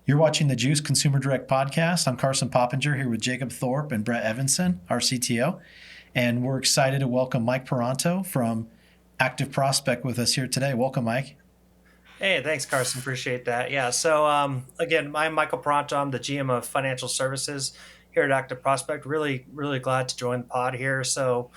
You're watching the Juice Consumer Direct podcast. I'm Carson Poppinger here with Jacob Thorpe and Brett Evanson, our CTO. And we're excited to welcome Mike Peronto from Active Prospect with us here today. Welcome, Mike. Hey, thanks, Carson. Appreciate that. Yeah. So, again, I'm Michael Peronto. I'm the GM of Financial Services here at Active Prospect. Really glad to join the pod here. So,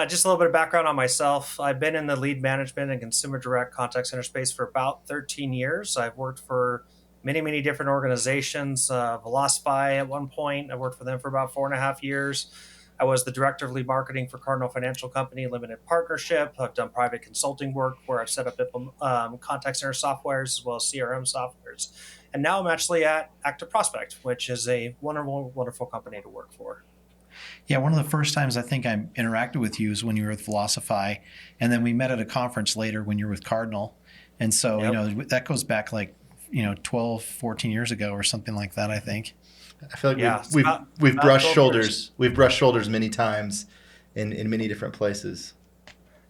just a little bit of background on myself. I've been in the lead management and consumer direct contact center space for about 13 years. I've worked for many different organizations. Velocify at one point. I worked for them for about 4.5 years. I was the director of lead marketing for Cardinal Financial Company Limited Partnership. I've done private consulting work where I've set up contact center softwares as well as CRM softwares. And now I'm actually at Active Prospect, which is a wonderful company to work for. Yeah, one of the first times I think I interacted with you is when you were with Velocify, and then we met at a conference later when you were with Cardinal. And so, Yep. that goes back like, 12, 14 years ago or something like that, I think. I feel like Yeah. we've It's we've we've about brushed 12 years. shoulders. We've brushed shoulders many times in many different places.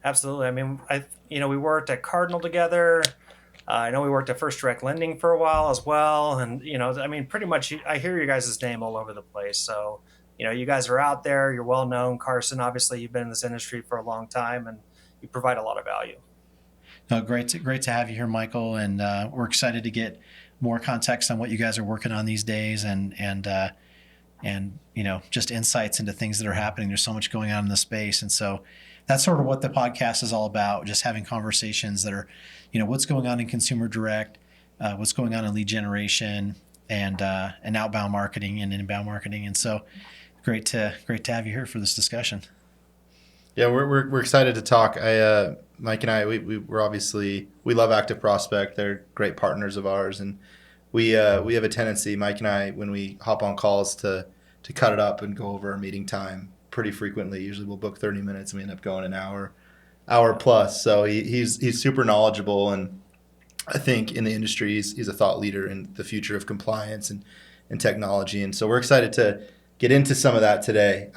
Absolutely. I mean, we worked at Cardinal together. I know we worked at First Direct Lending for a while as well, and I mean, pretty much, I hear your guys' name all over the place. So, you guys are out there. You're well known, Carson. Obviously, you've been in this industry for a long time, and you provide a lot of value. No, great to have you here, Michael, and we're excited to get more context on what you guys are working on these days, and just insights into things that are happening. There's so much going on in the space, and so that's sort of what the podcast is all about. Just having conversations that are, what's going on in consumer direct, what's going on in lead generation, and outbound marketing and inbound marketing, and so great to have you here for this discussion. Yeah, we're excited to talk. Mike and I, we're obviously, we love Active Prospect. They're great partners of ours, and we have a tendency, Mike and I, when we hop on calls to cut it up and go over our meeting time pretty frequently. Usually we'll book 30 minutes and we end up going an hour plus. So he's super knowledgeable, and I think in the industry he's a thought leader in the future of compliance and technology. And so we're excited to get into some of that today.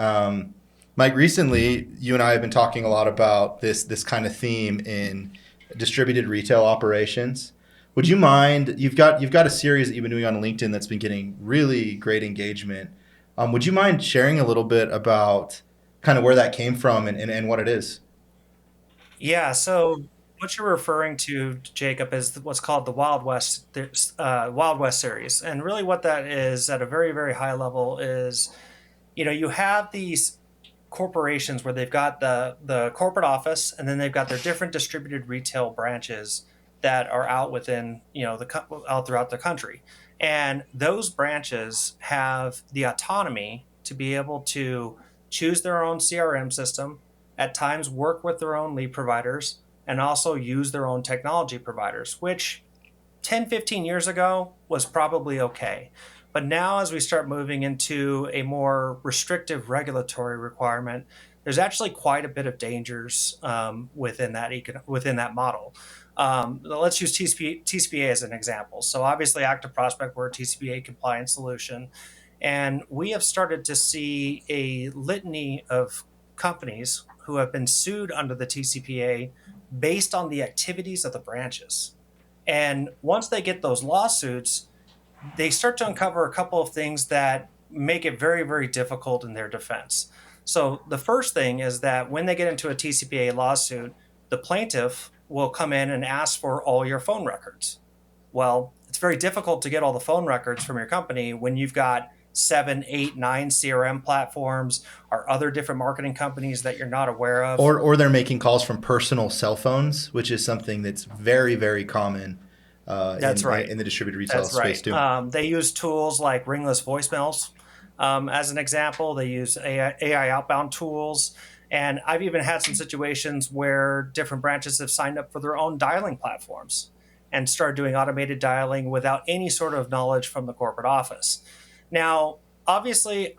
Mike, recently you and I have been talking a lot about this kind of theme in distributed retail operations. Would you mind? You've got a series that you've been doing on LinkedIn that's been getting really great engagement. Would you mind sharing a little bit about kind of where that came from and what it is? Yeah. So what you're referring to, Jacob, is what's called the Wild West series, and really what that is at a very high level is, you have these corporations where they've got the corporate office, and then they've got their different distributed retail branches that are out within out throughout the country, and those branches have the autonomy to be able to choose their own CRM system, at times work with their own lead providers, and also use their own technology providers, which 10-15 years ago was probably okay. But now, as we start moving into a more restrictive regulatory requirement, there's actually quite a bit of dangers within that model. Let's use TCPA as an example. So obviously, Active Prospect, we're a TCPA compliant solution, and we have started to see a litany of companies who have been sued under the TCPA based on the activities of the branches. And once they get those lawsuits, they start to uncover a couple of things that make it very difficult in their defense. So the first thing is that when they get into a TCPA lawsuit, the plaintiff will come in and ask for all your phone records. Well, it's very difficult to get all the phone records from your company when you've got 7, 8, 9 CRM platforms or other different marketing companies that you're not aware of. Or they're making calls from personal cell phones, which is something that's very common That's right. in the distributed retail That's space right. too. They use tools like ringless voicemails. As an example, they use AI outbound tools. And I've even had some situations where different branches have signed up for their own dialing platforms and started doing automated dialing without any sort of knowledge from the corporate office. Now, obviously,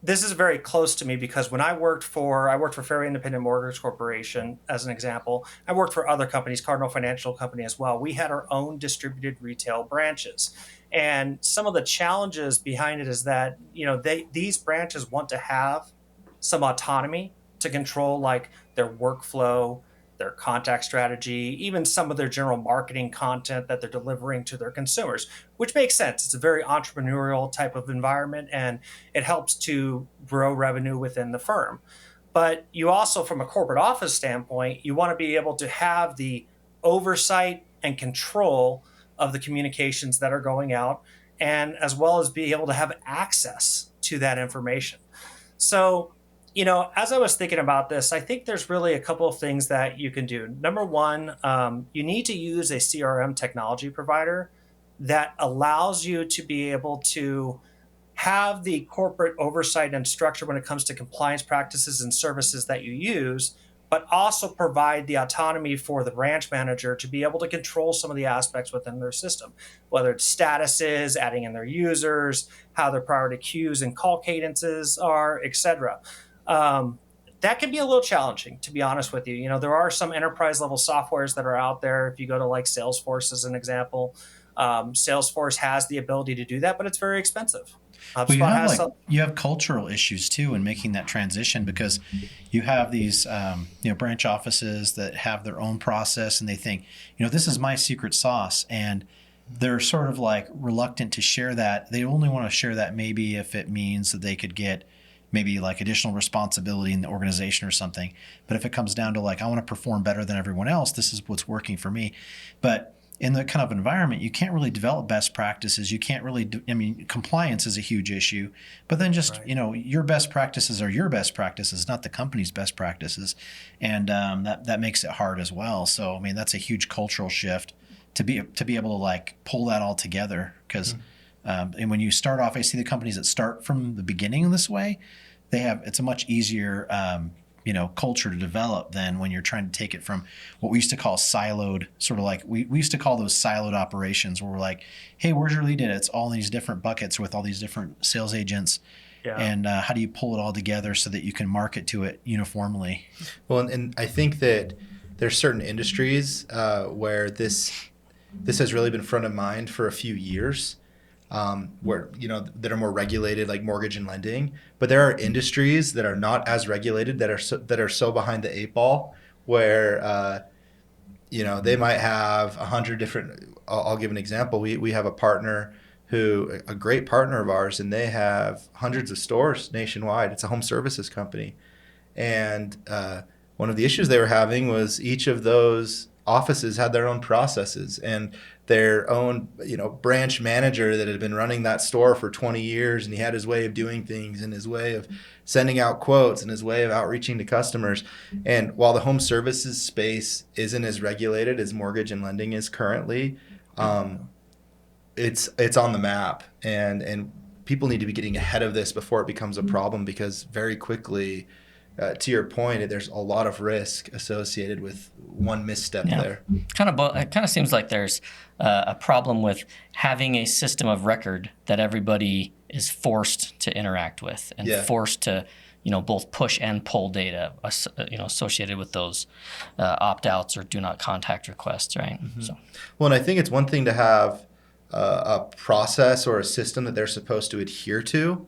this is very close to me because when I worked for Fairway Independent Mortgage Corporation, as an example. I worked for other companies, Cardinal Financial Company as well. We had our own distributed retail branches. And some of the challenges behind it is that, these branches want to have some autonomy to control like their workflow, their contact strategy, even some of their general marketing content that they're delivering to their consumers, which makes sense. It's a very entrepreneurial type of environment, and it helps to grow revenue within the firm. But you also, from a corporate office standpoint, you want to be able to have the oversight and control of the communications that are going out, and as well as be able to have access to that information. So, as I was thinking about this, I think there's really a couple of things that you can do. Number one, you need to use a CRM technology provider that allows you to be able to have the corporate oversight and structure when it comes to compliance practices and services that you use, but also provide the autonomy for the branch manager to be able to control some of the aspects within their system, whether it's statuses, adding in their users, how their priority queues and call cadences are, etc. That can be a little challenging, to be honest with you. There are some enterprise level softwares that are out there. If you go to like Salesforce as an example, Salesforce has the ability to do that, but it's very expensive. Well, HubSpot has some. you have cultural issues too in making that transition, because you have these branch offices that have their own process, and they think, this is my secret sauce, and they're sort of like reluctant to share that. They only want to share that maybe if it means that they could get maybe like additional responsibility in the organization or something. But if it comes down to like, I want to perform better than everyone else, this is what's working for me. But in the kind of environment, you can't really develop best practices. You can't really compliance is a huge issue, but then just, Right. Your best practices are your best practices, not the company's best practices. And that makes it hard as well. So, that's a huge cultural shift to be able to like pull that all together. Because, and when you start off, I see the companies that start from the beginning this way, it's a much easier, culture to develop than when you're trying to take it from what we used to call siloed, sort of like we used to call those siloed operations, where we're like, hey, where's your lead data? It's all in these different buckets with all these different sales agents. Yeah. And how do you pull it all together so that you can market to it uniformly? Well, and I think that there's certain industries where this has really been front of mind for a few years. Where that are more regulated, like mortgage and lending, but there are industries that are not as regulated, that are so behind the eight ball, where they might have 100 different. I'll give an example. We have a partner a great partner of ours, and they have hundreds of stores nationwide. It's a home services company, and one of the issues they were having was each of those offices had their own processes and their own branch manager that had been running that store for 20 years, and he had his way of doing things and his way of sending out quotes and his way of outreaching to customers. And while the home services space isn't as regulated as mortgage and lending is currently, it's on the map, and people need to be getting ahead of this before it becomes a problem, because very quickly, to your point, there's a lot of risk associated with one misstep there. It kind of seems like there's a problem with having a system of record that everybody is forced to interact with and forced to, both push and pull data, associated with those opt-outs or do not contact requests, right? Mm-hmm. So, well, and I think it's one thing to have a process or a system that they're supposed to adhere to,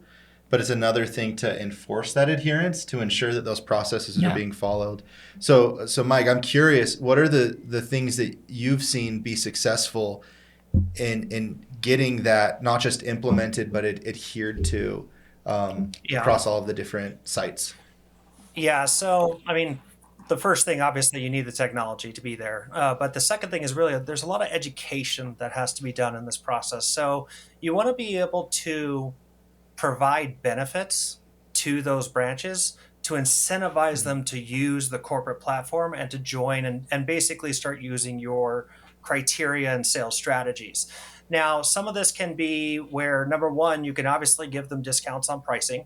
but it's another thing to enforce that adherence, to ensure that those processes are being followed. So Mike, I'm curious, what are the things that you've seen be successful in getting that not just implemented, but adhered to across all of the different sites? Yeah. So, the first thing, obviously, you need the technology to be there. But the second thing is really there's a lot of education that has to be done in this process. So you want to be able to provide benefits to those branches to incentivize them to use the corporate platform and to join and basically start using your criteria and sales strategies. Now, some of this can be where, number one, you can obviously give them discounts on pricing,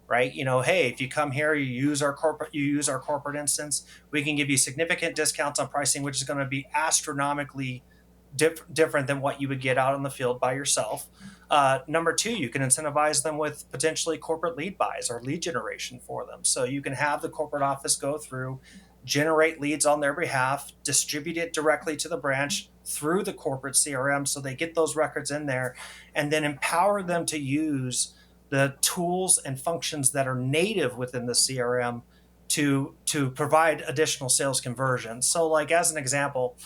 right? Hey, if you come here, you use our corporate instance, we can give you significant discounts on pricing, which is going to be astronomically different than what you would get out in the field by yourself. Number two, you can incentivize them with potentially corporate lead buys or lead generation for them. So you can have the corporate office go through, generate leads on their behalf, distribute it directly to the branch through the corporate CRM so they get those records in there, and then empower them to use the tools and functions that are native within the CRM to provide additional sales conversions. So, like as an example,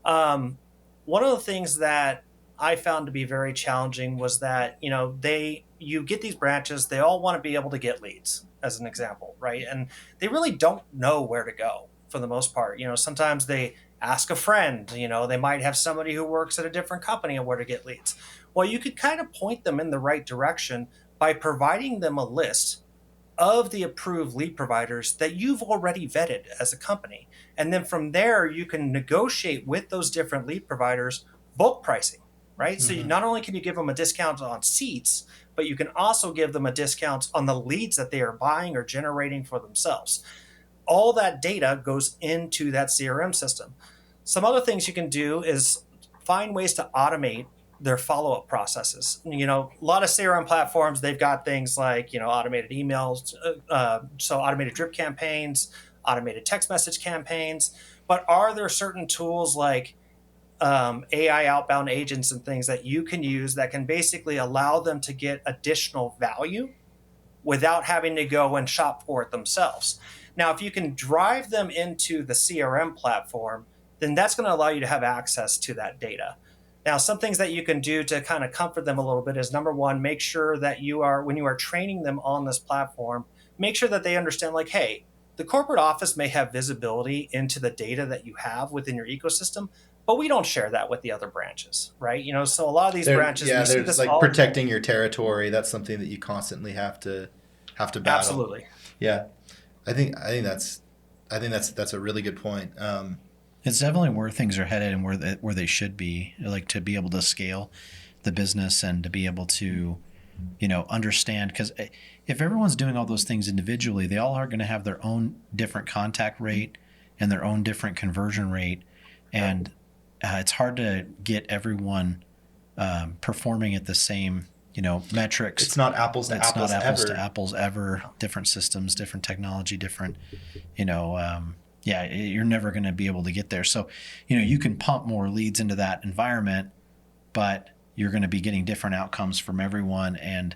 one of the things that I found to be very challenging was that you get these branches, they all want to be able to get leads, as an example, right? And they really don't know where to go for the most part. Sometimes they ask a friend. They might have somebody who works at a different company on where to get leads. Well, you could kind of point them in the right direction by providing them a list of the approved lead providers that you've already vetted as a company. And then from there, you can negotiate with those different lead providers bulk pricing, right? So not only can you give them a discount on seats, but you can also give them a discount on the leads that they are buying or generating for themselves. All that data goes into that CRM system. Some other things you can do is find ways to automate their follow-up processes. A lot of CRM platforms, they've got things like, automated emails, so automated drip campaigns, automated text message campaigns. But are there certain tools like AI outbound agents and things that you can use that can basically allow them to get additional value without having to go and shop for it themselves? Now, if you can drive them into the CRM platform, then that's going to allow you to have access to that data. Now, some things that you can do to kind of comfort them a little bit is, number one, make sure that when you are training them on this platform, make sure that they understand, like, hey, the corporate office may have visibility into the data that you have within your ecosystem, but we don't share that with the other branches, right? So a lot of these branches, we see there's this like protecting your territory. That's something that you constantly have to battle. Absolutely. Yeah, I think that's a really good point. It's definitely where things are headed and where they should be, like to be able to scale the business and to be able to, understand. Because if everyone's doing all those things individually, they all are going to have their own different contact rate and their own different conversion rate. And it's hard to get everyone performing at the same, metrics. It's not apples to It's apples not apples ever. to apples ever. Different systems, different technology, different, you're never going to be able to get there. So, you can pump more leads into that environment, but you're going to be getting different outcomes from everyone. And,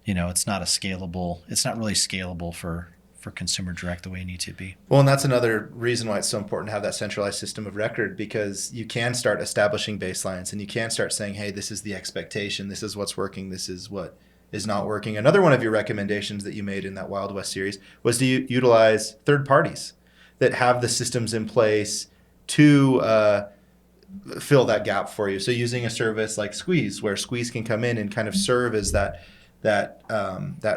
it's not really scalable for consumer direct the way you need to be. Well, and that's another reason why it's so important to have that centralized system of record, because you can start establishing baselines and you can start saying, hey, this is the expectation. This is what's working. This is what is not working. Another one of your recommendations that you made in that Wild West series was to utilize third parties that have the systems in place to fill that gap for you. So using a service like Squeeze, where Squeeze can come in and kind of serve as that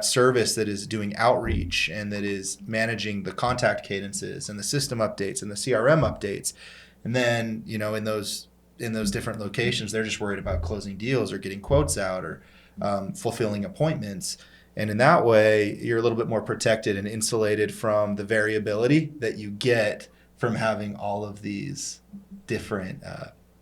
service that is doing outreach and that is managing the contact cadences and the system updates and the CRM updates. And then, in those different locations, they're just worried about closing deals or getting quotes out or fulfilling appointments. And in that way, you're a little bit more protected and insulated from the variability that you get from having all of these different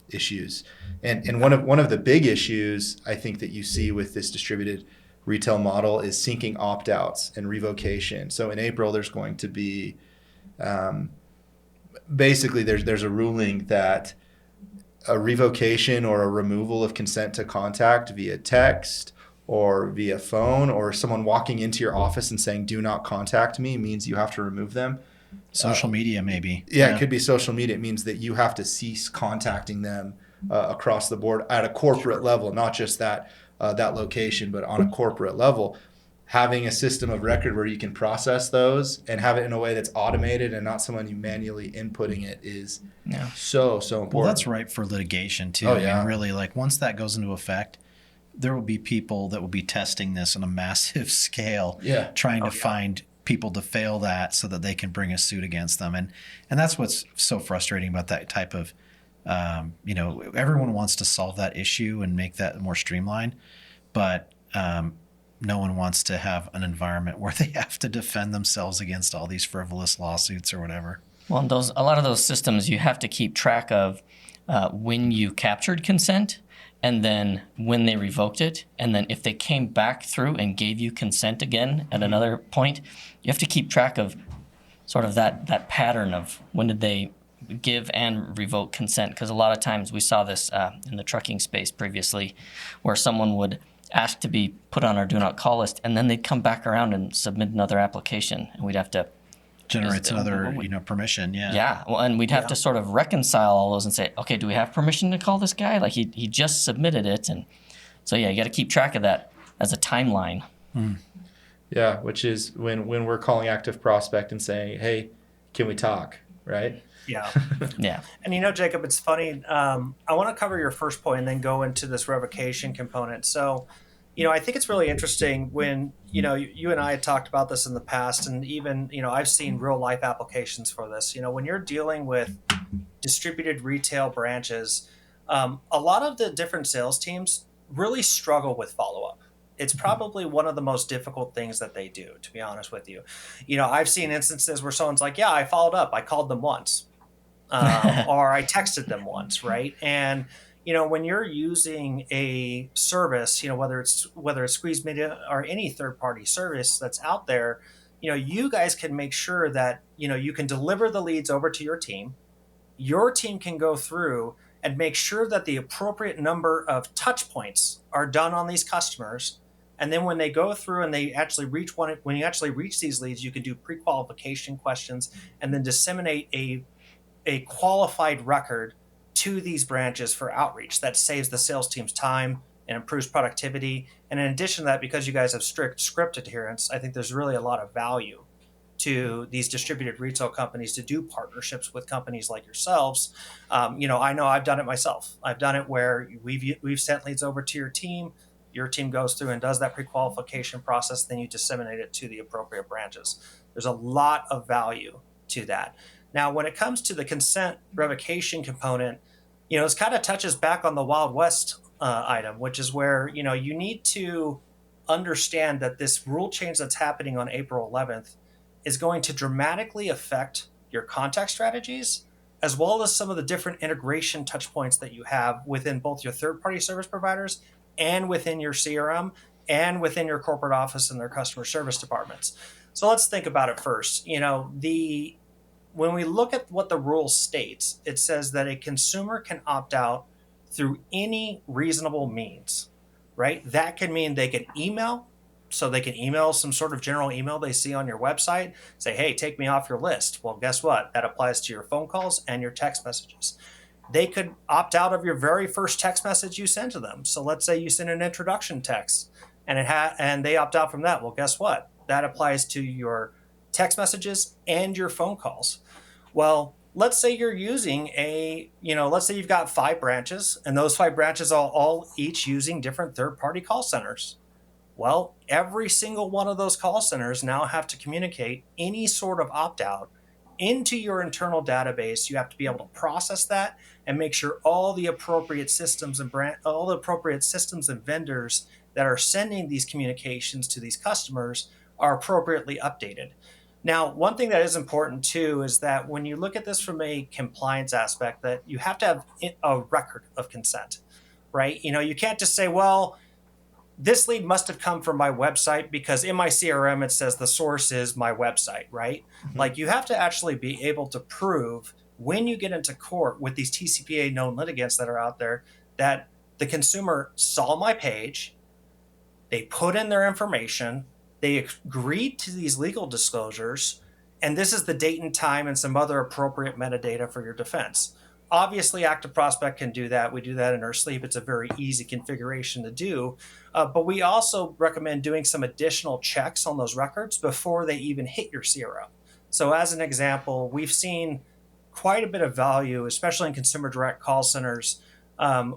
issues. And one of the big issues I think that you see with this distributed retail model is syncing opt-outs and revocation. So in April, there's going to be basically there's a ruling that a revocation or a removal of consent to contact via text or via phone, or someone walking into your office and saying, do not contact me, means you have to remove them. Social media, maybe. Yeah, it could be social media. It means that you have to cease contacting them across the board at a corporate level, not just that location, but on a corporate level. Having a system of record where you can process those and have it in a way that's automated and not someone you manually inputting it is so important. Well, that's ripe for litigation too. Oh, yeah. I mean, really, like once that goes into effect, there will be people that will be testing this on a massive scale, trying to find people to fail that so that they can bring a suit against them. And that's what's so frustrating about that type of, everyone wants to solve that issue and make that more streamlined, but no one wants to have an environment where they have to defend themselves against all these frivolous lawsuits or whatever. Well, a lot of those systems, you have to keep track of when you captured consent and then when they revoked it. And then if they came back through and gave you consent again at another point, you have to keep track of sort of that pattern of when did they give and revoke consent. Because a lot of times we saw this in the trucking space previously, where someone would ask to be put on our do not call list, and then they'd come back around and submit another application, and we'd have to generates another, when we- permission. Yeah. Yeah. Well, and we'd have Yeah. to sort of reconcile all those and say, okay, do we have permission to call this guy? Like he just submitted it. And so, yeah, you got to keep track of that as a timeline. Yeah, which is when we're calling active prospect and saying, hey, can we talk, right? Yeah. Yeah. And Jacob, it's funny. I want to cover your first point and then go into this revocation component. So, I think it's really interesting when, you and I had talked about this in the past, and even, I've seen real life applications for this. When you're dealing with distributed retail branches, a lot of the different sales teams really struggle with follow up. It's probably one of the most difficult things that they do, to be honest with you. I've seen instances where someone's like, yeah, I followed up. I called them once. Or I texted them once, right? And when you're using a service, whether it's Squeeze Media or any third party service that's out there, you guys can make sure that you can deliver the leads over to your team. Your team can go through and make sure that the appropriate number of touch points are done on these customers. And then when they go through and they actually reach when you actually reach these leads, you can do pre-qualification questions and then disseminate a qualified record to these branches for outreach. That saves the sales team's time and improves productivity. And in addition to that, because you guys have strict script adherence, I think there's really a lot of value to these distributed retail companies to do partnerships with companies like yourselves. I know I've done it myself. I've done it where we've sent leads over to your team. Your team goes through and does that pre-qualification process. Then you disseminate it to the appropriate branches. There's a lot of value to that. Now, when it comes to the consent revocation component, this kind of touches back on the Wild West item, which is where, you need to understand that this rule change that's happening on April 11th is going to dramatically affect your contact strategies, as well as some of the different integration touch points that you have within both your third-party service providers and within your CRM and within your corporate office and their customer service departments. So let's think about it first. When we look at what the rule states, it says that a consumer can opt out through any reasonable means, right? That can mean they can email, so they can email some sort of general email they see on your website, say, hey, take me off your list. Well, guess what? That applies to your phone calls and your text messages. They could opt out of your very first text message you send to them. So let's say you send an introduction text and they opt out from that. Well, guess what? That applies to your text messages and your phone calls. Well, let's say you're using let's say you've got 5 branches, and those 5 branches are all each using different third-party call centers. Well, every single one of those call centers now have to communicate any sort of opt-out into your internal database. You have to be able to process that and make sure all the appropriate systems and vendors that are sending these communications to these customers are appropriately updated. Now, one thing that is important too is that when you look at this from a compliance aspect, that you have to have a record of consent, right? You can't just say, well, this lead must have come from my website because in my CRM, it says the source is my website, right? Mm-hmm. Like you have to actually be able to prove when you get into court with these TCPA known litigants that are out there that the consumer saw my page, they put in their information, they agreed to these legal disclosures, and this is the date and time and some other appropriate metadata for your defense. Obviously, Active Prospect can do that. We do that in our sleep. It's a very easy configuration to do. But we also recommend doing some additional checks on those records before they even hit your CRM. So as an example, we've seen quite a bit of value, especially in consumer direct call centers,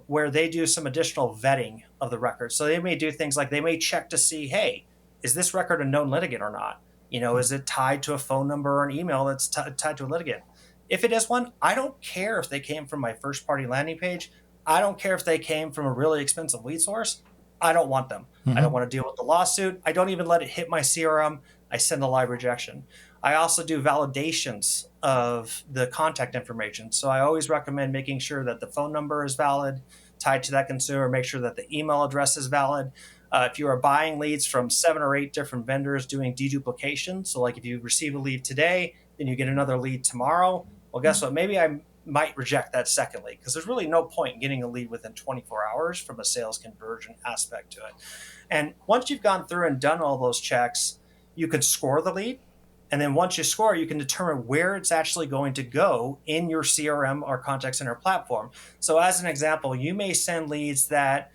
where they do some additional vetting of the records. So they may do things like they may check to see, hey, is this record a known litigant or not? Is it tied to a phone number or an email that's tied to a litigant? If it is one, I don't care if they came from my first party landing page. I don't care if they came from a really expensive lead source. I don't want them. Mm-hmm. I don't want to deal with the lawsuit. I don't even let it hit my CRM. I send a live rejection. I also do validations of the contact information. So I always recommend making sure that the phone number is valid, tied to that consumer, make sure that the email address is valid. If you are buying leads from 7 or 8 different vendors doing deduplication, so like if you receive a lead today, then you get another lead tomorrow, well, guess what? Maybe I might reject that second lead because there's really no point in getting a lead within 24 hours from a sales conversion aspect to it. And once you've gone through and done all those checks, you can score the lead. And then once you score, you can determine where it's actually going to go in your CRM or contact center platform. So as an example, you may send leads that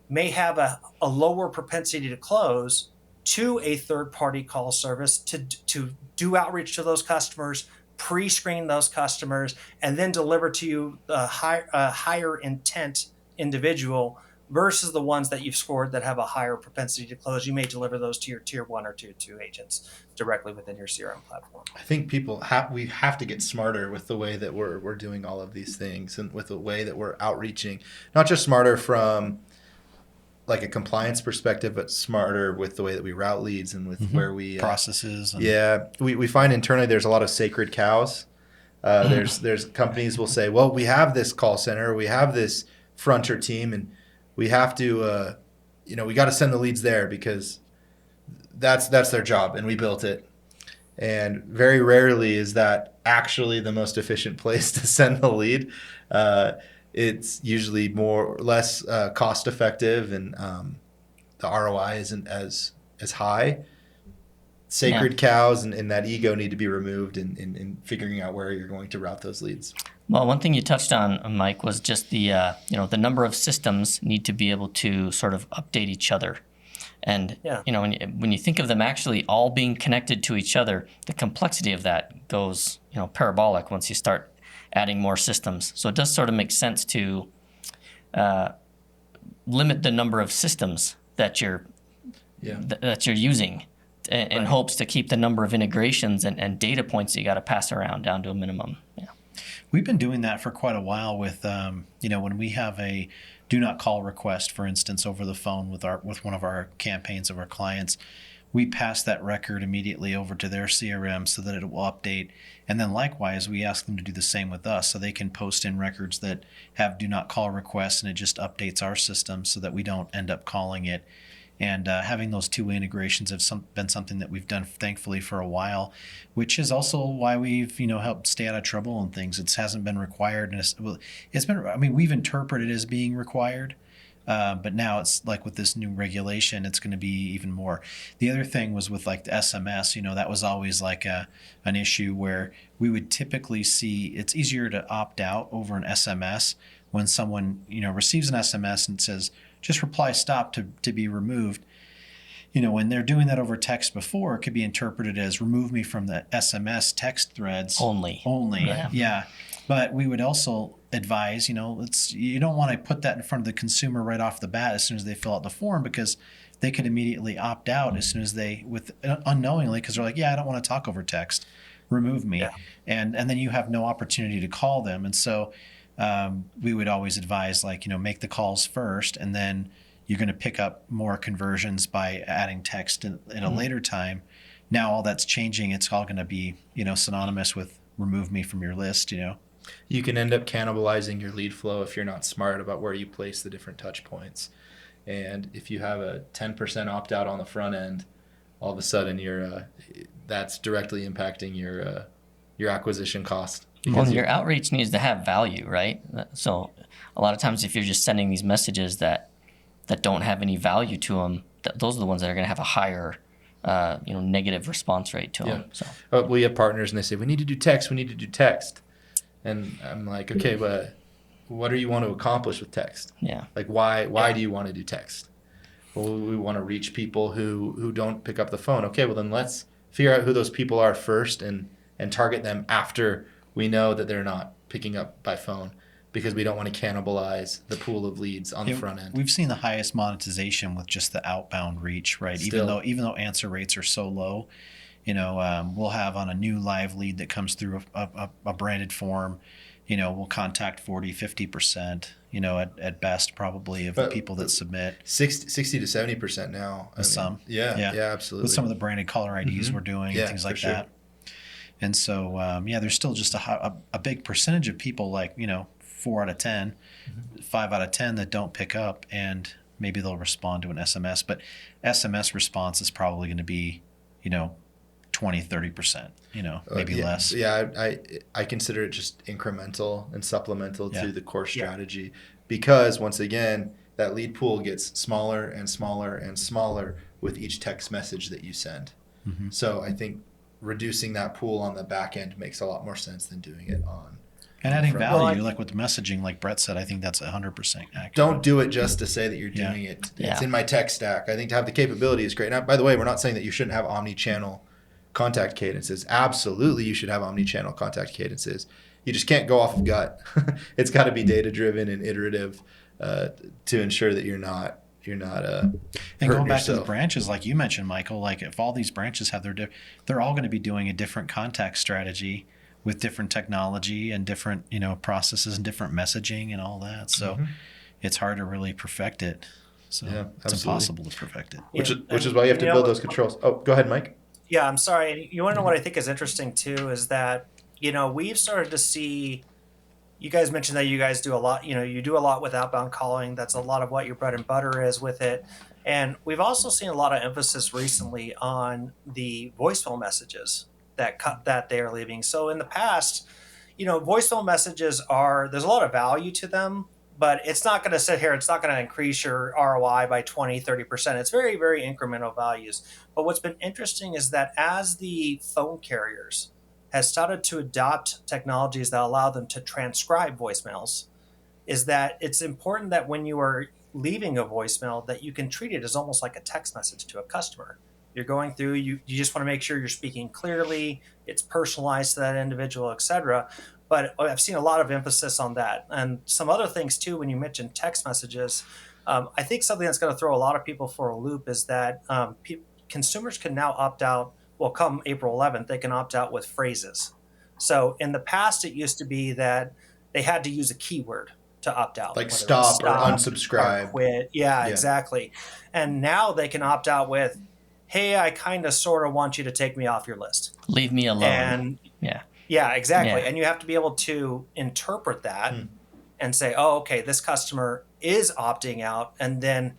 may have a lower propensity to close to a third-party call service to do outreach to those customers, pre-screen those customers, and then deliver to you a higher intent individual versus the ones that you've scored that have a higher propensity to close. You may deliver those to your tier 1 or tier 2 agents directly within your CRM platform. I think we have to get smarter with the way that we're doing all of these things, and with the way that we're outreaching, not just smarter from like a compliance perspective, but smarter with the way that we route leads and with where we processes. We find internally there's a lot of sacred cows. There's companies will say, well, we have this call center, we have this fronter team, and we have to, we got to send the leads there because that's their job and we built it. And very rarely is that actually the most efficient place to send the lead. It's usually more or less cost effective, and the ROI isn't as high. Sacred cows and that ego need to be removed in figuring out where you're going to route those leads. Well, one thing you touched on, Mike, was just the number of systems need to be able to sort of update each other. And when you think of them actually all being connected to each other, the complexity of that goes parabolic once you start adding more systems. So it does sort of make sense to limit the number of systems that you're using in hopes to keep the number of integrations and data points that you got to pass around down to a minimum. Yeah. We've been doing that for quite a while with, when we have a do not call request, for instance, over the phone with one of our campaigns of our clients, we pass that record immediately over to their CRM so that it will update. And then likewise, we ask them to do the same with us so they can post in records that have do not call requests, and it just updates our system so that we don't end up calling it. And having those two integrations have been something that we've done, thankfully, for a while, which is also why we've helped stay out of trouble and things. It hasn't been required, and it's been. I mean, we've interpreted it as being required, but now it's like with this new regulation, it's going to be even more. The other thing was with like the SMS. That was always like an issue where we would typically see it's easier to opt out over an SMS when someone receives an SMS and says, just reply stop to be removed. When they're doing that over text before, it could be interpreted as remove me from the SMS text threads. Only. Yeah. But we would also advise, you don't want to put that in front of the consumer right off the bat as soon as they fill out the form, because they could immediately opt out as soon as unknowingly, because they're like, I don't want to talk over text. Remove me. Yeah. And then you have no opportunity to call them. And so we would always advise, make the calls first, and then you're going to pick up more conversions by adding text in a later time. Now all that's changing. It's all going to be, synonymous with remove me from your list, You can end up cannibalizing your lead flow if you're not smart about where you place the different touch points. And if you have a 10% opt out on the front end, all of a sudden that's directly impacting your acquisition cost. Well, your outreach needs to have value, right? So a lot of times if you're just sending these messages that don't have any value to them, those are the ones that are going to have a higher negative response rate to them. So. We have partners and they say, we need to do text. And I'm like, okay, but what do you want to accomplish with text? Yeah. Like why do you want to do text? Well, we want to reach people who don't pick up the phone. Okay, well then let's figure out who those people are first and target them after we know that they're not picking up by phone, because we don't want to cannibalize the pool of leads on the front end. We've seen the highest monetization with just the outbound reach, right? Still. Even though answer rates are so low, we'll have on a new live lead that comes through a branded form, we'll contact 40, 50%, at best probably of the people that submit. 60 to 70% now. Some. Yeah, absolutely. With some of the branded caller IDs we're doing and things like that. And so, there's still just a big percentage of people, 4 out of 10, 5 out of 10 that don't pick up, and maybe they'll respond to an SMS. But SMS response is probably going to be, 20, 30%, maybe less. Yeah, I consider it just incremental and supplemental to the core strategy, because once again, that lead pool gets smaller and smaller and smaller with each text message that you send. So I think reducing that pool on the back end makes a lot more sense than doing it on. And adding front. value, Well, like with messaging, like Brett said, I think that's 100% accurate. Don't do it just to say that you're Yeah. doing it. Yeah. It's in my tech stack. I think to have the capability is great. Now, by the way, we're not saying that you shouldn't have omni-channel contact cadences. Absolutely, you should have omni-channel contact cadences. You just can't go off of gut. It's got to be data-driven and iterative to ensure that you're not And going hurting back to the yourself. branches, like you mentioned, Michael, like if all these branches have they're all going to be doing a different contact strategy with different technology and different, processes and different messaging and all that. So it's hard to really perfect it. So Yeah, it's absolutely. impossible to perfect it. Which Yeah. is why you have to You know, build those controls. Oh, go ahead, Mike. Yeah, I'm sorry. You want to know what I think is interesting too is that, we've started to see, you guys mentioned that you guys do a lot, you do a lot with outbound calling. That's a lot of what your bread and butter is with it. And we've also seen a lot of emphasis recently on the voicemail messages that they are leaving. So in the past, voicemail messages there's a lot of value to them, but it's not going to sit here. It's not going to increase your ROI by 20, 30%. It's very, very incremental values. But what's been interesting is that as the phone carriers has started to adopt technologies that allow them to transcribe voicemails, is that it's important that when you are leaving a voicemail that you can treat it as almost like a text message to a customer. You're going through, you just want to make sure you're speaking clearly, it's personalized to that individual, etc. But I've seen a lot of emphasis on that. And some other things too, when you mentioned text messages, I think something that's going to throw a lot of people for a loop is that consumers can now opt out. Well, come April 11th, they can opt out with phrases. So in the past, it used to be that they had to use a keyword to opt out. Like whether it's stop or unsubscribe. or quit. Yeah, Yeah. exactly. And now they can opt out with, hey, I kind of sort of want you to take me off your list. Leave me alone. And yeah. yeah, exactly. Yeah. And you have to be able to interpret that and say, oh, okay, this customer is opting out, and then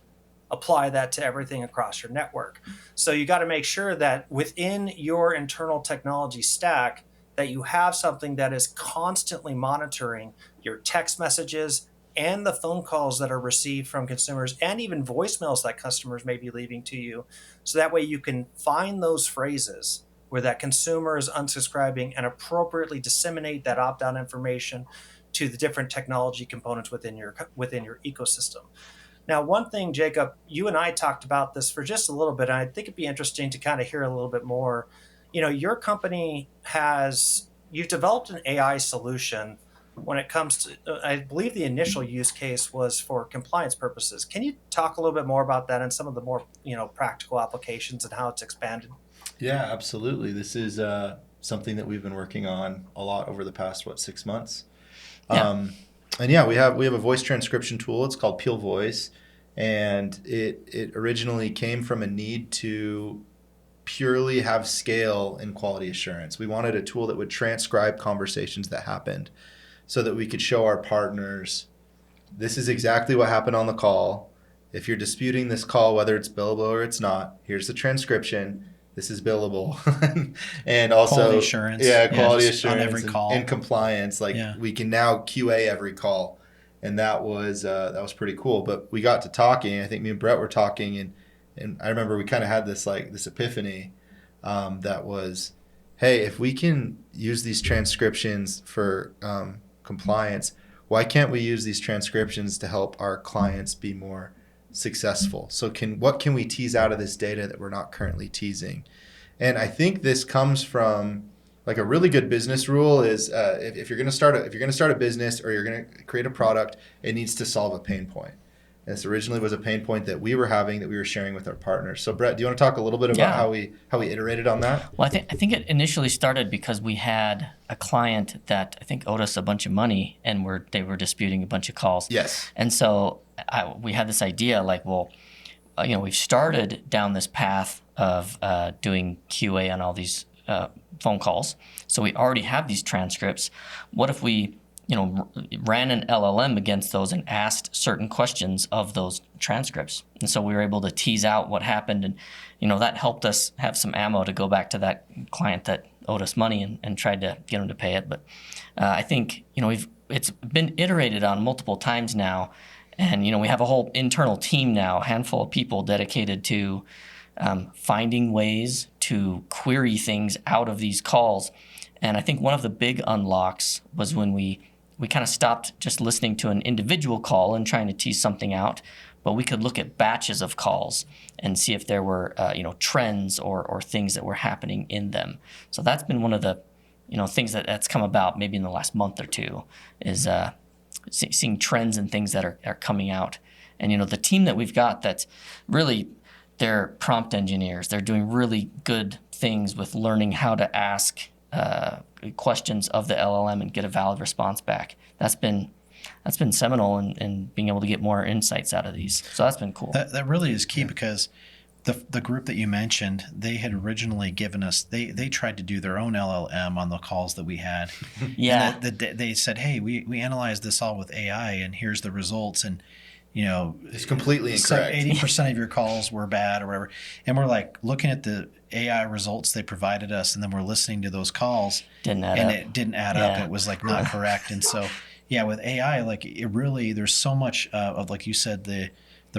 apply that to everything across your network. So you got to make sure that within your internal technology stack that you have something that is constantly monitoring your text messages and the phone calls that are received from consumers, and even voicemails that customers may be leaving to you. So that way you can find those phrases where that consumer is unsubscribing and appropriately disseminate that opt-out information to the different technology components within your ecosystem. Now, one thing, Jacob, you and I talked about this for just a little bit, and I think it'd be interesting to kind of hear a little bit more. Your company you've developed an AI solution when it comes to, I believe the initial use case was for compliance purposes. Can you talk a little bit more about that and some of the more, practical applications and how it's expanded? Yeah, absolutely. This is something that we've been working on a lot over the past 6 months. Yeah. And yeah, we have a voice transcription tool. It's called Peel Voice, and it originally came from a need to purely have scale in quality assurance. We wanted a tool that would transcribe conversations that happened, so that we could show our partners, this is exactly what happened on the call. If you're disputing this call, whether it's billable or it's not, here's the transcription. This is billable. And also Quality assurance. quality just assurance on every call. and compliance. We can now QA every call. And that was pretty cool. But we got to talking. I think me and Brett were talking, and I remember we kind of had this epiphany that was, hey, if we can use these transcriptions for compliance, why can't we use these transcriptions to help our clients be more successful? So what can we tease out of this data that we're not currently teasing? And I think this comes from a really good business rule is if you're going to start a business or you're going to create a product, it needs to solve a pain point. And this originally was a pain point that we were having, that we were sharing with our partners. So Brett, do you want to talk a little bit about how we iterated on that? Well, I think it initially started because we had a client that I think owed us a bunch of money, and they were disputing a bunch of calls. Yes. And so we had this idea we've started down this path of doing QA on all these phone calls. So we already have these transcripts. What if we ran an LLM against those and asked certain questions of those transcripts? And so we were able to tease out what happened, and that helped us have some ammo to go back to that client that owed us money and tried to get them to pay it. But I think it's been iterated on multiple times now, and we have a whole internal team now, a handful of people dedicated to finding ways to query things out of these calls. And I think one of the big unlocks was when we kind of stopped just listening to an individual call and trying to tease something out, but we could look at batches of calls and see if there were trends or things that were happening in them. So that's been one of the things that's come about maybe in the last month or two, is seeing trends and things that are coming out. And the team that we've got, that's really, they're prompt engineers. They're doing really good things with learning how to ask questions of the LLM and get a valid response back. That's been seminal in being able to get more insights out of these. So that's been cool. That really is key, because the group that you mentioned, they had originally given us, they tried to do their own LLM on the calls that we had. Yeah. And they said, hey, we analyzed this all with AI, and here's the results. And it's completely incorrect. 80% of your calls were bad or whatever. And we're like looking at the AI results they provided us, and then we're listening to those calls. It didn't add up. It was like not correct. And so, with AI, like it really, there's so much of, like you said, the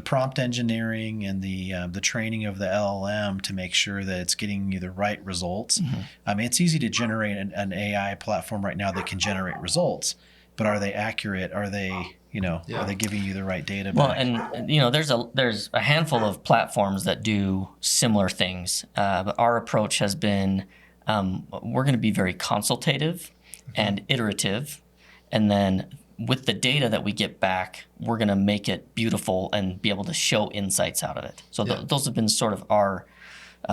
prompt engineering and the training of the LLM to make sure that it's getting you the right results. Mm-hmm. I mean, it's easy to generate an AI platform right now that can generate results, but are they accurate? Are they are they giving you the right data back? Well, and there's a handful of platforms that do similar things, but our approach has been we're going to be very consultative and iterative, and then with the data that we get back, we're going to make it beautiful and be able to show insights out of it. So those have been sort of our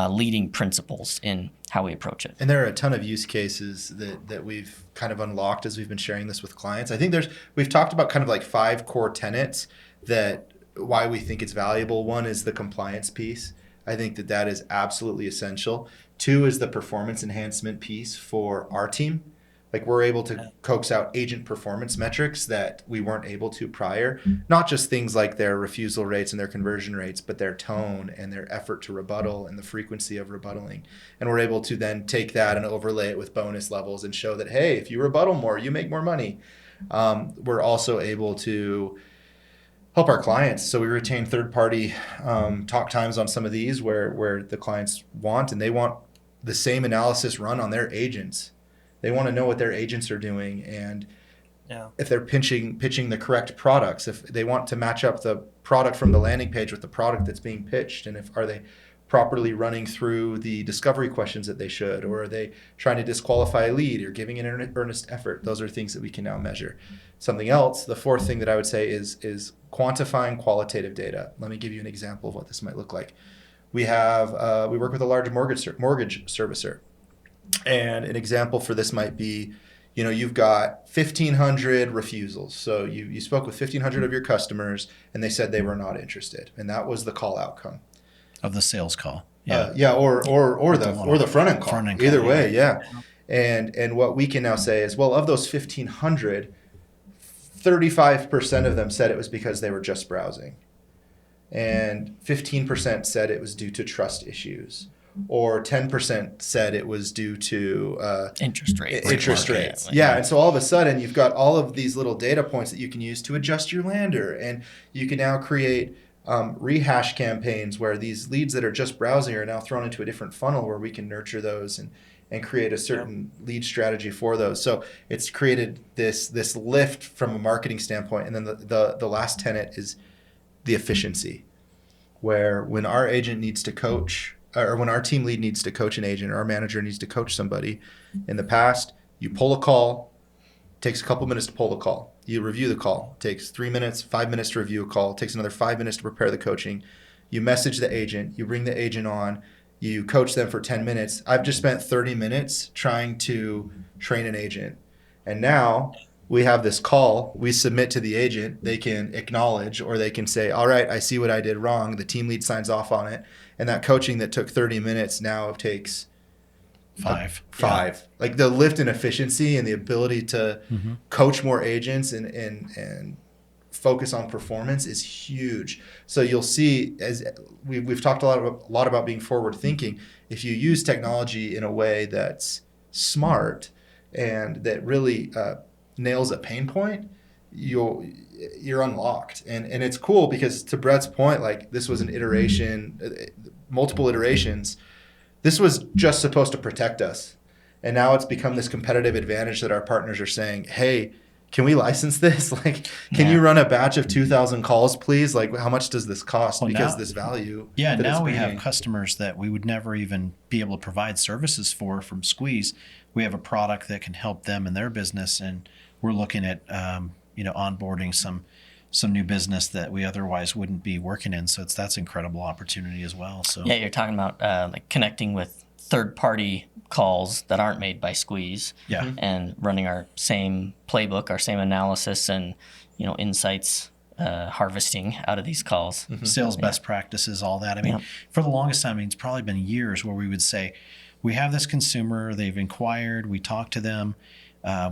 leading principles in how we approach it. And there are a ton of use cases that we've kind of unlocked as we've been sharing this with clients. I think we've talked about kind of like 5 core tenets that why we think it's valuable. One is the compliance piece. I think that is absolutely essential. 2 is the performance enhancement piece for our team. Like, we're able to coax out agent performance metrics that we weren't able to prior. Not just things like their refusal rates and their conversion rates, but their tone and their effort to rebuttal and the frequency of rebuttaling. And we're able to then take that and overlay it with bonus levels and show that, hey, if you rebuttal more, you make more money. We're also able to help our clients. So we retain third-party talk times on some of these where the clients want, and they want the same analysis run on their agents. They want to know what their agents are doing, and if they're pitching the correct products, if they want to match up the product from the landing page with the product that's being pitched, and are they properly running through the discovery questions that they should, or are they trying to disqualify a lead or giving an earnest effort? Those are things that we can now measure. Something else, the 4th thing that I would say is quantifying qualitative data. Let me give you an example of what this might look like. We work with a large mortgage servicer. And an example for this might be, you've got 1,500 refusals. So you spoke with 1,500 of your customers, and they said they were not interested, and that was the call outcome of the sales call. Or the front end call. Either way, And what we can now say is, well, of those 1,500, 35% of them said it was because they were just browsing, and 15% said it was due to trust issues. Or 10% said it was due to interest rates. And so all of a sudden, you've got all of these little data points that you can use to adjust your lander. And you can now create rehash campaigns where these leads that are just browsing are now thrown into a different funnel where we can nurture those and create a certain lead strategy for those. So it's created this lift from a marketing standpoint. And then the last tenet is the efficiency, where when our agent needs to coach, or when our team lead needs to coach an agent, or our manager needs to coach somebody, in the past, you pull a call, it takes a couple minutes to pull the call. You review the call, it takes 3 minutes, 5 minutes to review a call, it takes another 5 minutes to prepare the coaching. You message the agent, you bring the agent on, you coach them for 10 minutes. I've just spent 30 minutes trying to train an agent. And now we have this call, we submit to the agent, they can acknowledge, or they can say, all right, I see what I did wrong. The team lead signs off on it. And that coaching that took 30 minutes now takes 5. Like, the lift in efficiency and the ability to coach more agents and focus on performance is huge. So you'll see, as we've talked a lot about being forward thinking, if you use technology in a way that's smart and that really nails a pain point, you're unlocked. And it's cool because, to Brett's point, like, this was an iteration, multiple iterations. this was just supposed to protect us. And now it's become this competitive advantage that our partners are saying, hey, can we license this? Like, can you run a batch of 2,000 calls, please? Like, how much does this cost? Well, Because now- this value. Yeah, that it's now we have bringing. customers that we would never even be able to provide services for from Squeeze. We have a product that can help them in their business, and we're looking at onboarding some new business that we otherwise wouldn't be working in. So that's incredible opportunity as well. So Yeah, you're talking about like connecting with third-party calls that aren't made by Squeeze, yeah, and running our same playbook, our same analysis, and insights harvesting out of these calls. sales best practices, all that. I mean, for the longest time, it's probably been years where we would say, we have this consumer, they've inquired, we talked to them,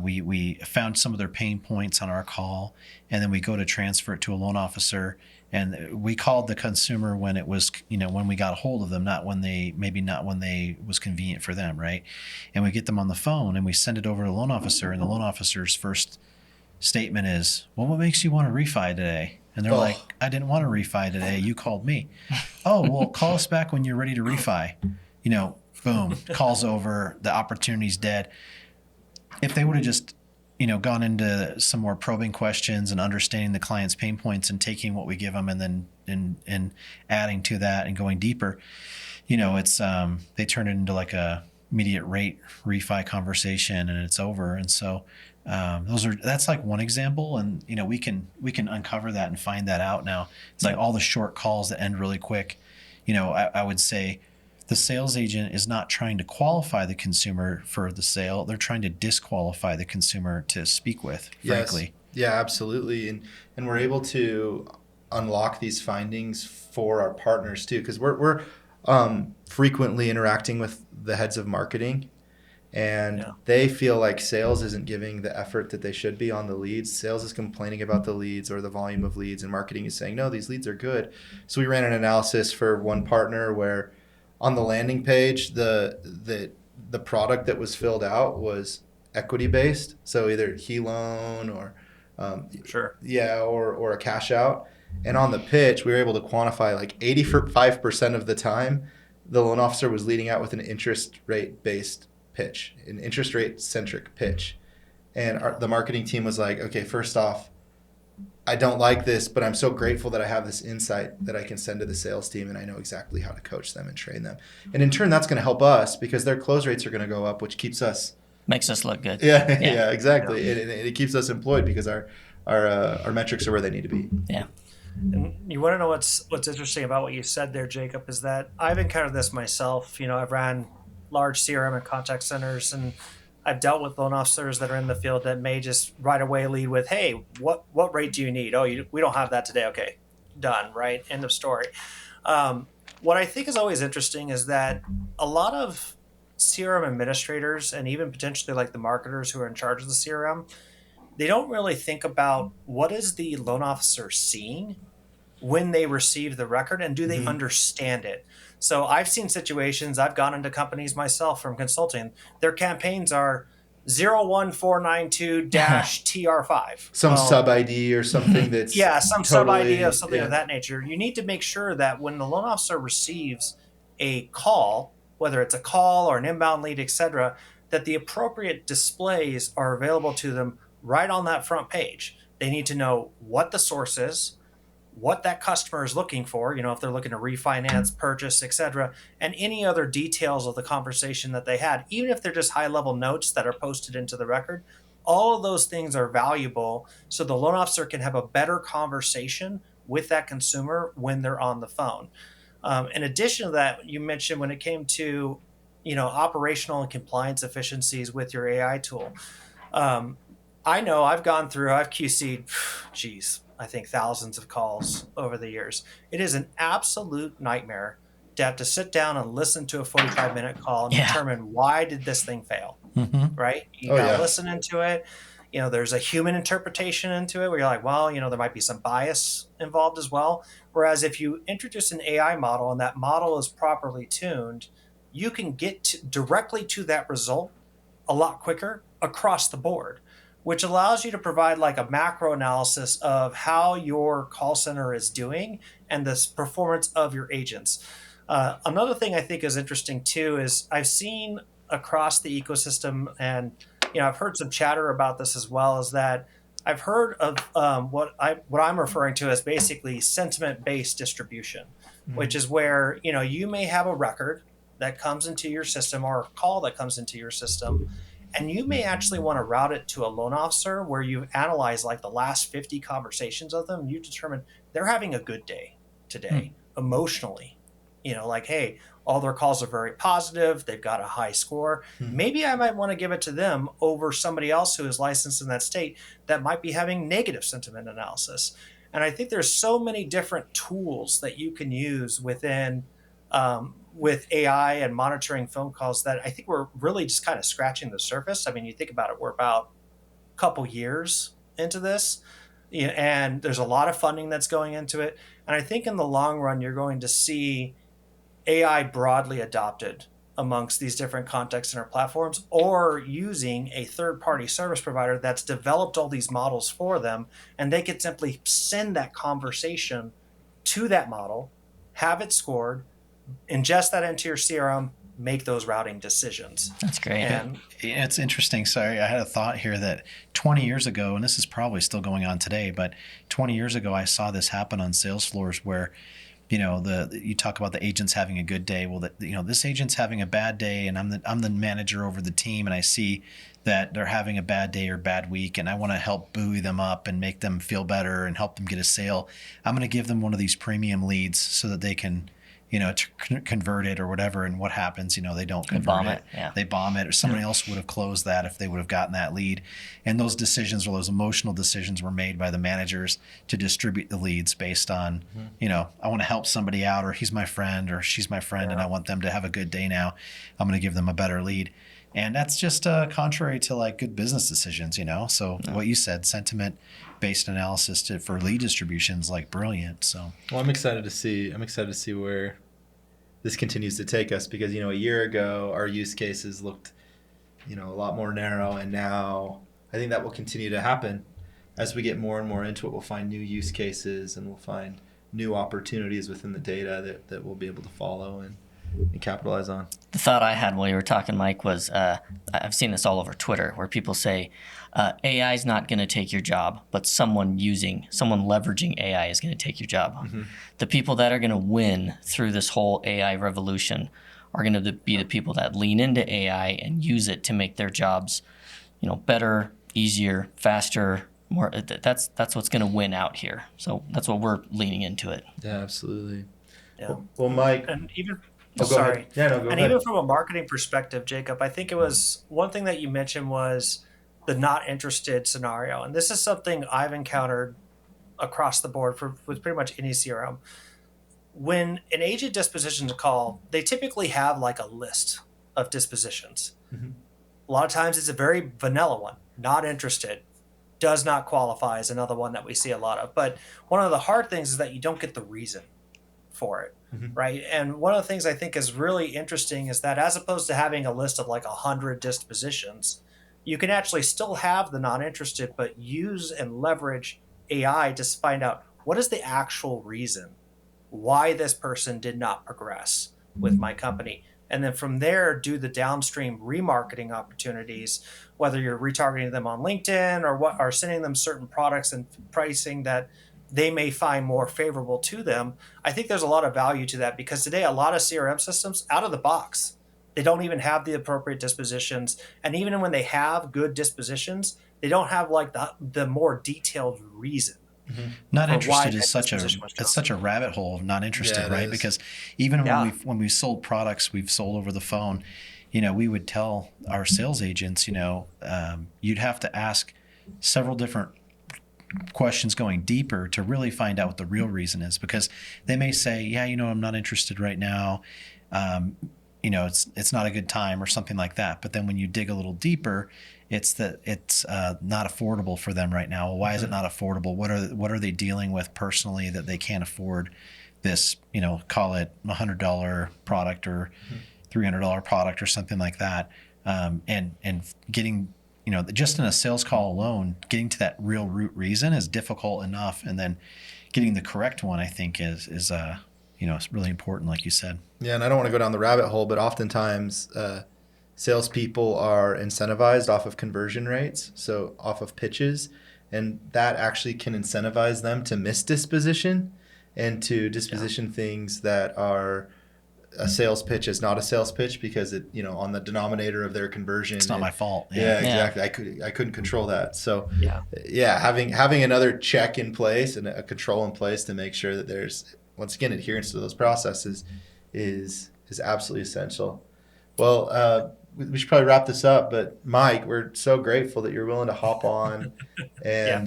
we found some of their pain points on our call, and then we go to transfer it to a loan officer. And we called the consumer when it was, when we got a hold of them, not when they was convenient for them, right? And we get them on the phone and we send it over to the loan officer, and the loan officer's first statement is, well, what makes you want to refi today? And they're like, I didn't want to refi today. You called me. Oh, well, call us back when you're ready to refi. Boom, call's over, the opportunity's dead. If they would have just, gone into some more probing questions and understanding the client's pain points and taking what we give them and then and adding to that and going deeper, it's they turn it into like a immediate rate refi conversation and it's over. And so that's like one example, and we can uncover that and find that out now. It's like all the short calls that end really quick. I would say the sales agent is not trying to qualify the consumer for the sale. They're trying to disqualify the consumer to speak with, frankly. Yes. Yeah, absolutely. And we're able to unlock these findings for our partners too, because we're frequently interacting with the heads of marketing, and they feel like sales isn't giving the effort that they should be on the leads. Sales is complaining about the leads or the volume of leads, and marketing is saying, no, these leads are good. So we ran an analysis for one partner where on the landing page, the product that was filled out was equity based, so either HELOAN or or a cash out. And on the pitch, we were able to quantify like 85% of the time, the loan officer was leading out with an interest rate based pitch, an interest rate centric pitch. And the marketing team was like, okay, first off, I don't like this, but I'm so grateful that I have this insight that I can send to the sales team, and I know exactly how to coach them and train them. And in turn, that's going to help us because their close rates are going to go up, which keeps us makes us look good. Yeah, exactly. Yeah. It keeps us employed because our metrics are where they need to be. Yeah. And you want to know what's interesting about what you said there, Jacob, is that I've encountered this myself. I've ran large CRM and contact centers, and I've dealt with loan officers that are in the field that may just right away lead with, hey, what rate do you need? Oh, we don't have that today. Okay, done, right? End of story. What I think is always interesting is that a lot of CRM administrators and even potentially like the marketers who are in charge of the CRM, they don't really think about what is the loan officer seeing when they receive the record, and do they understand it? So I've seen situations, I've gone into companies myself from consulting, their campaigns are 01492-TR5. Some sub ID or something that's some sub ID of something of that nature. You need to make sure that when the loan officer receives a call, whether it's a call or an inbound lead, etc., that the appropriate displays are available to them right on that front page. They need to know what the source is, what that customer is looking for, if they're looking to refinance, purchase, etc., and any other details of the conversation that they had, even if they're just high-level notes that are posted into the record. All of those things are valuable so the loan officer can have a better conversation with that consumer when they're on the phone. In addition to that, you mentioned when it came to, operational and compliance efficiencies with your AI tool. I know I've QC'd, I think thousands of calls over the years. It is an absolute nightmare to have to sit down and listen to a 45-minute call and determine why did this thing fail, right? You got to listen into it. There's a human interpretation into it where you're like, well, there might be some bias involved as well. Whereas if you introduce an AI model and that model is properly tuned, you can get directly to that result a lot quicker across the board, which allows you to provide like a macro analysis of how your call center is doing and the performance of your agents. Another thing I think is interesting too is I've seen across the ecosystem, and I've heard some chatter about this as well, is that I've heard of what I'm referring to as basically sentiment-based distribution, which is where you may have a record that comes into your system or a call that comes into your system, and you may actually want to route it to a loan officer where you analyze like the last 50 conversations of them. You determine they're having a good day today emotionally. Like, hey, all their calls are very positive. They've got a high score. Maybe I might want to give it to them over somebody else who is licensed in that state that might be having negative sentiment analysis. And I think there's so many different tools that you can use within with AI and monitoring phone calls that I think we're really just kind of scratching the surface. I mean, you think about it, we're about a couple years into this, and there's a lot of funding that's going into it. And I think in the long run, you're going to see AI broadly adopted amongst these different contact center platforms, or using a third-party service provider that's developed all these models for them, and they could simply send that conversation to that model, have it scored, ingest that into your CRM, make those routing decisions. That's great. And it's interesting. Sorry, I had a thought here that 20 years ago, and this is probably still going on today, but 20 years ago, I saw this happen on sales floors where you talk about the agents having a good day. Well, this agent's having a bad day, and I'm the manager over the team, and I see that they're having a bad day or bad week, and I want to help buoy them up and make them feel better and help them get a sale. I'm going to give them one of these premium leads so that they can convert it or whatever. And what happens? They don't convert it. Yeah. They bomb it, or somebody else would have closed that if they would have gotten that lead. And those decisions, or those emotional decisions, were made by the managers to distribute the leads based on, I want to help somebody out, or he's my friend, or she's my friend, and I want them to have a good day now. I'm going to give them a better lead. And that's just contrary to like good business decisions, So what you said, sentiment-based analysis for lead distribution is like brilliant. So I'm excited to see where this continues to take us, because a year ago our use cases looked a lot more narrow, and now I think that will continue to happen as we get more and more into it. We'll find new use cases, and we'll find new opportunities within the data that we'll be able to follow and capitalize on. The thought I had while you were talking, Mike, was I've seen this all over Twitter where people say AI is not going to take your job, but someone leveraging AI is going to take your job. Mm-hmm. The people that are going to win through this whole AI revolution are going to be the people that lean into AI and use it to make their jobs, better, easier, faster. More. That's what's going to win out here. So that's what we're leaning into it. Yeah, absolutely. Yeah. Well, Mike. And even go sorry. Ahead. Yeah, no, go and ahead. even from a marketing perspective, Jacob, I think it was one thing that you mentioned was the not interested scenario. And this is something I've encountered across the board with pretty much any CRM. When an agent dispositions a call, they typically have like a list of dispositions. Mm-hmm. A lot of times it's a very vanilla one, not interested, does not qualify is another one that we see a lot of. But one of the hard things is that you don't get the reason for it. Mm-hmm. Right. And one of the things I think is really interesting is that as opposed to having a list of like 100 dispositions, you can actually still have the non-interested, but use and leverage AI to find out what is the actual reason why this person did not progress with my company. And then from there, do the downstream remarketing opportunities, whether you're retargeting them on LinkedIn or sending them certain products and pricing that they may find more favorable to them. I think there's a lot of value to that, because today a lot of CRM systems out of the box, they don't even have the appropriate dispositions. And even when they have good dispositions, they don't have like the more detailed reason. Mm-hmm. Not interested is such a rabbit hole of not interested, right? Because even when we sold products we've sold over the phone, we would tell our sales agents, you'd have to ask several different questions going deeper to really find out what the real reason is, because they may say, I'm not interested right now. It's not a good time or something like that. But then when you dig a little deeper, it's that it's not affordable for them right now. Well, why is it not affordable? What are they dealing with personally that they can't afford this, call it $100 product or $300 product or something like that. And getting, just in a sales call alone, getting to that real root reason is difficult enough. And then getting the correct one, I think is it's really important, like you said. Yeah, and I don't want to go down the rabbit hole, but oftentimes salespeople are incentivized off of conversion rates, so off of pitches, and that actually can incentivize them to miss disposition and to disposition things that are a sales pitch is not a sales pitch because it, on the denominator of their conversion. It's not my fault. Yeah, exactly. I couldn't control that. So having another check in place and a control in place to make sure that there's, once again, adherence to those processes is absolutely essential. Well, we should probably wrap this up, but Mike, we're so grateful that you're willing to hop on and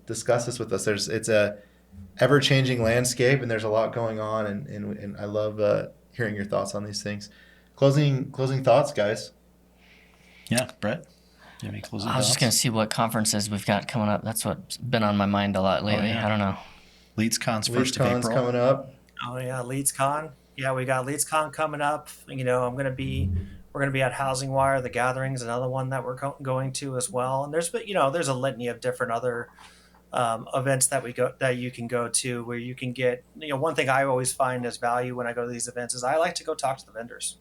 discuss this with us. It's a ever-changing landscape, and there's a lot going on, and I love hearing your thoughts on these things. Closing thoughts, guys. Yeah, Brett, you have any closing thoughts? I was just going to see what conferences we've got coming up. That's what's been on my mind a lot lately. I don't know. LeadsCon's 1st of April. coming up. Oh yeah, LeadsCon. Yeah, we got LeadsCon coming up. We're going to be at Housing Wire. The Gathering's another one that we're going to as well. And there's a litany of different other events that you can go to where you can get, one thing I always find as value when I go to these events is I like to go talk to the vendors.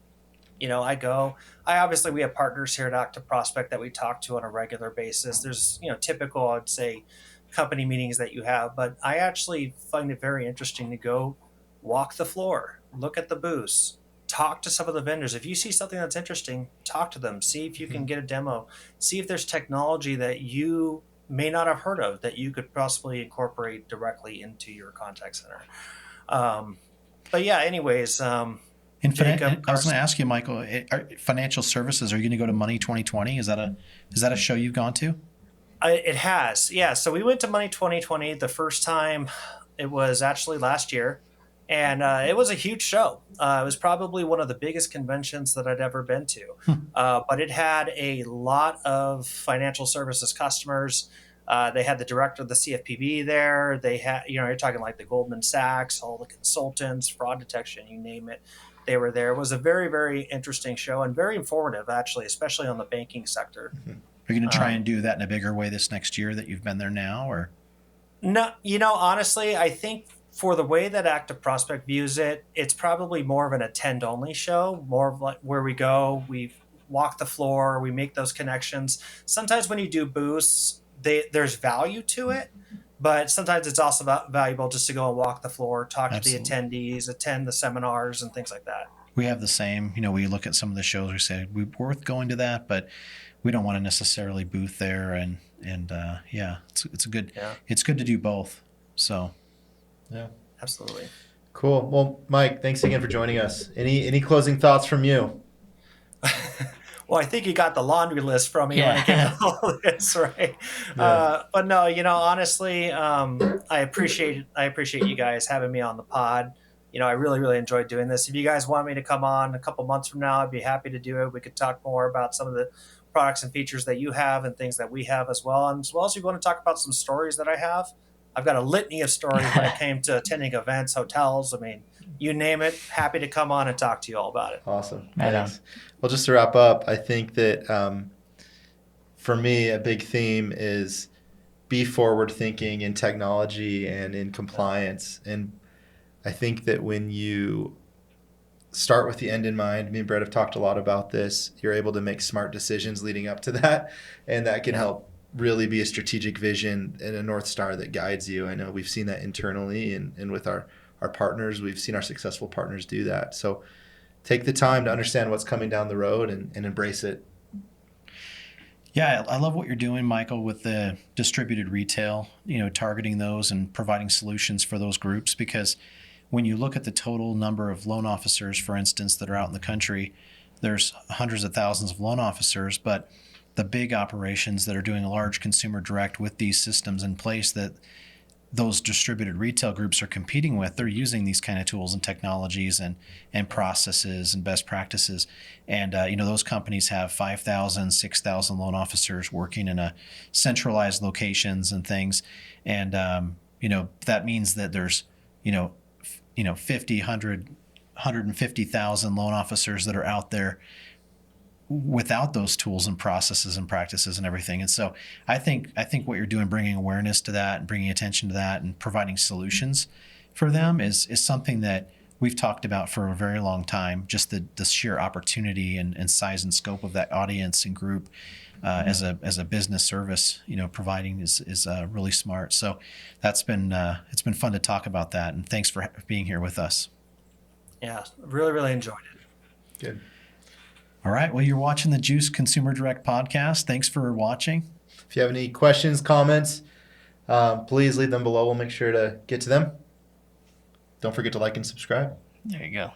Obviously we have partners here at Active Prospect that we talk to on a regular basis. There's, typical, I'd say, company meetings that you have, but I actually find it very interesting to go walk the floor, look at the booths, talk to some of the vendors. If you see something that's interesting, talk to them, see if you can get a demo, see if there's technology that you may not have heard of that you could possibly incorporate directly into your contact center. But yeah, anyways, I was going to ask you, Michael, financial services, are you going to go to Money 2020? Is that a show you've gone to? It has, yeah. So we went to Money 2020 the first time. It was actually last year, and it was a huge show. It was probably one of the biggest conventions that I'd ever been to. But it had a lot of financial services customers. They had the director of the CFPB there. They had, you're talking like the Goldman Sachs, all the consultants, fraud detection, you name it. They were there. It was a very, very interesting show and very informative, actually, especially on the banking sector. Are you going to try and do that in a bigger way this next year that you've been there now, or? No, honestly, I think for the way that Active Prospect views it, it's probably more of an attend-only show, more of like where we go, we walk the floor, we make those connections. Sometimes when you do booths, there's value to it, but sometimes it's also valuable just to go and walk the floor, talk to the attendees, attend the seminars and things like that. We have the same. We look at some of the shows, we say we're worth going to that, but we don't want to necessarily booth there, and it's good. Yeah. It's good to do both. So, yeah, absolutely. Cool. Well, Mike, thanks again for joining us. Any closing thoughts from you? Well, I think you got the laundry list from me when I came to all this, right? Yeah. But no, honestly, I appreciate you guys having me on the pod. I really, really enjoyed doing this. If you guys want me to come on a couple months from now, I'd be happy to do it. We could talk more about some of the products and features that you have and things that we have as well. And as well as you want to talk about some stories that I have, I've got a litany of stories when it came to attending events, hotels. I mean, you name it, happy to come on and talk to you all about it. Awesome. Thanks. Well, just to wrap up, I think that for me, a big theme is be forward thinking in technology and in compliance. And I think that when you start with the end in mind, me and Brett have talked a lot about this, you're able to make smart decisions leading up to that. And that can help really be a strategic vision and a North Star that guides you. I know we've seen that internally and with our partners. We've seen our successful partners do that. So take the time to understand what's coming down the road and embrace it. Yeah, I love what you're doing, Michael, with the distributed retail, targeting those and providing solutions for those groups, because when you look at the total number of loan officers, for instance, that are out in the country, there's hundreds of thousands of loan officers, but the big operations that are doing a large consumer direct with these systems in place that those distributed retail groups are competing with, they're using these kind of tools and technologies and processes and best practices. And, those companies have 5,000, 6,000 loan officers working in a centralized locations and things. And, that means that there's, 50, 100, 150,000 loan officers that are out there without those tools and processes and practices and everything. And so I think what you're doing, bringing awareness to that and bringing attention to that and providing solutions for them is something that we've talked about for a very long time. Just the sheer opportunity and size and scope of that audience and group as a business service, providing is really smart. So that's been it's been fun to talk about that. And thanks for being here with us. Yeah, really, really enjoyed it. Good. All right. Well, you're watching the Juice Consumer Direct podcast. Thanks for watching. If you have any questions, comments, please leave them below. We'll make sure to get to them. Don't forget to like and subscribe. There you go.